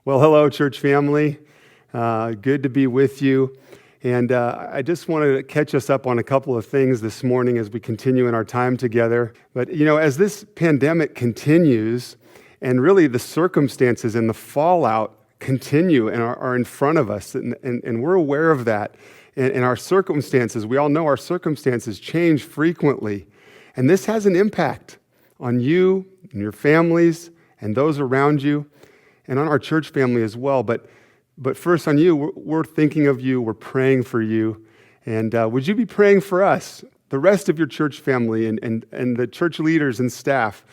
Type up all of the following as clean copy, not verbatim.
Well, hello, church family. Good to be with you. And I just wanted to catch us up on a couple of things this morning as we continue in our time together. But, as this pandemic continues, and really the circumstances and the fallout continue and are in front of us, and we're aware of that. And our circumstances, we all know our circumstances change frequently. And this has an impact on you and your families and those around you, and on our church family as well. But first on you, we're thinking of you, we're praying for you. And would you be praying for us, the rest of your church family and the church leaders and staff?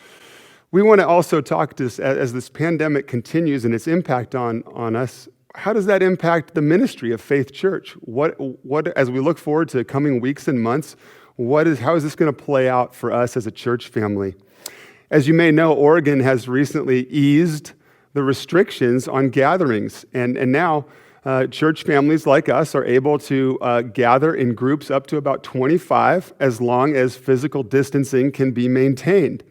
We want to also talk to as this pandemic continues and its impact on us. How does that impact the ministry of Faith Church? What as we look forward to coming weeks and months, how is this going to play out for us as a church family? As you may know, Oregon has recently eased the restrictions on gatherings. And now church families like us are able to gather in groups up to about 25 as long as physical distancing can be maintained.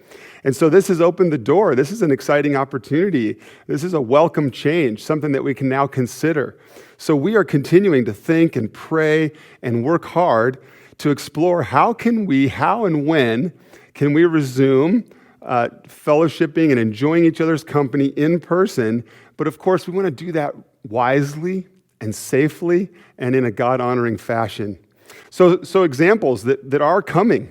And so this has opened the door. This is an exciting opportunity. This is a welcome change, something that we can now consider. So we are continuing to think and pray and work hard to explore how and when can we resume fellowshipping and enjoying each other's company in person. But of course, we want to do that wisely and safely and in a God-honoring fashion. So examples that are coming,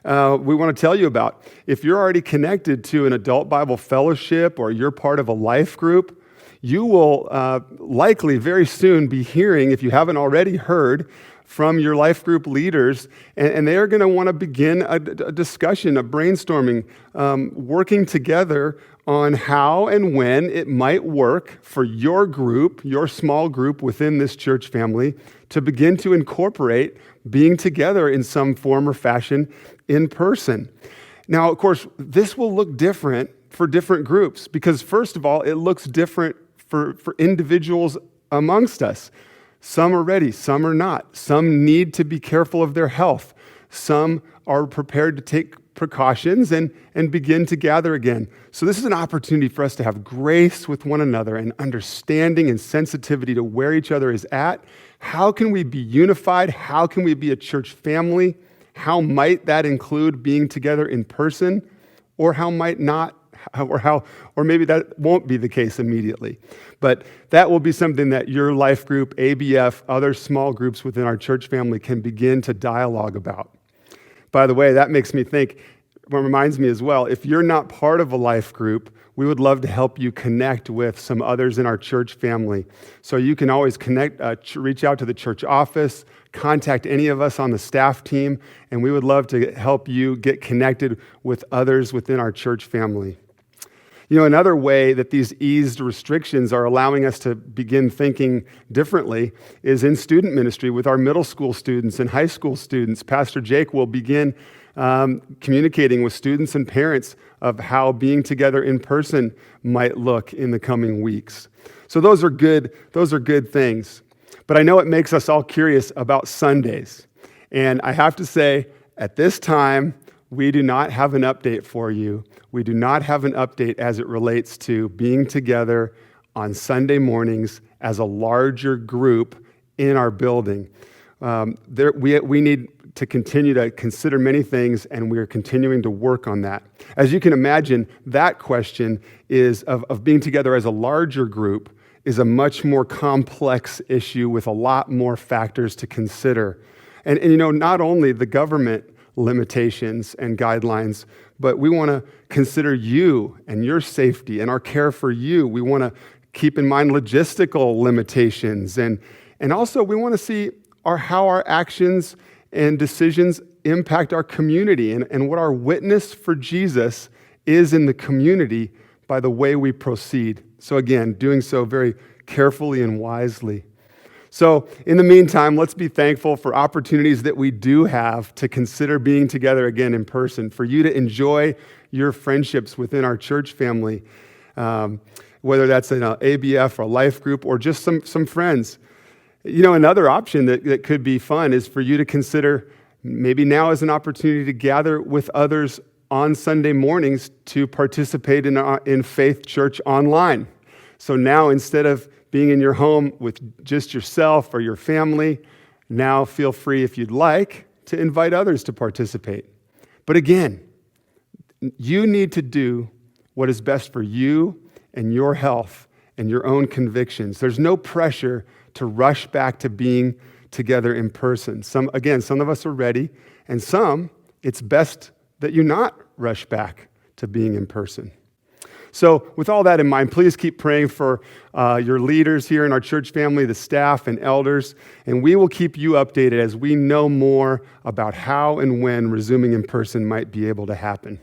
we want to tell you about. If you're already connected to an adult Bible fellowship or you're part of a life group, you will likely very soon be hearing, if you haven't already heard, from your life group leaders, and they are going to want to begin a discussion, a brainstorming, working together on how and when it might work for your group, your small group within this church family, to begin to incorporate being together in some form or fashion in person. Now, of course, this will look different for different groups because, first of all, it looks different for individuals amongst us. Some are ready, some are not. Some need to be careful of their health. Some are prepared to take precautions and begin to gather again. So this is an opportunity for us to have grace with one another and understanding and sensitivity to where each other is at. How can we be unified? How can we be a church family? How might that include being together in person? Or how might not? Or maybe that won't be the case immediately. But that will be something that your life group, ABF, other small groups within our church family can begin to dialogue about. By the way, that makes me think, reminds me as well, if you're not part of a life group, we would love to help you connect with some others in our church family. So you can always reach out to the church office, contact any of us on the staff team, and we would love to help you get connected with others within our church family. Another way that these eased restrictions are allowing us to begin thinking differently is in student ministry with our middle school students and high school students. Pastor Jake will begin communicating with students and parents of how being together in person might look in the coming weeks. So those are good things. But I know it makes us all curious about Sundays. And I have to say, at this time, we do not have an update for you. We do not have an update as it relates to being together on Sunday mornings as a larger group in our building. We need to continue to consider many things, and we are continuing to work on that. As you can imagine, that question is of being together as a larger group is a much more complex issue with a lot more factors to consider. And not only the government limitations and guidelines, but we want to consider you and your safety and our care for you. We want to keep in mind logistical limitations, and also we want to see how our actions and decisions impact our community and what our witness for Jesus is in the community by the way we proceed. So again, doing so very carefully and wisely. So in the meantime, let's be thankful for opportunities that we do have to consider being together again in person, for you to enjoy your friendships within our church family, whether that's an ABF or a life group or just some friends. Another option that could be fun is for you to consider maybe now is an opportunity to gather with others on Sunday mornings to participate in Faith Church online. So now instead of being in your home with just yourself or your family, now feel free, if you'd like, to invite others to participate. But again, you need to do what is best for you and your health and your own convictions. There's no pressure to rush back to being together in person. Some of us are ready, and some, it's best that you not rush back to being in person. So with all that in mind, please keep praying for your leaders here in our church family, the staff and elders, and we will keep you updated as we know more about how and when resuming in person might be able to happen.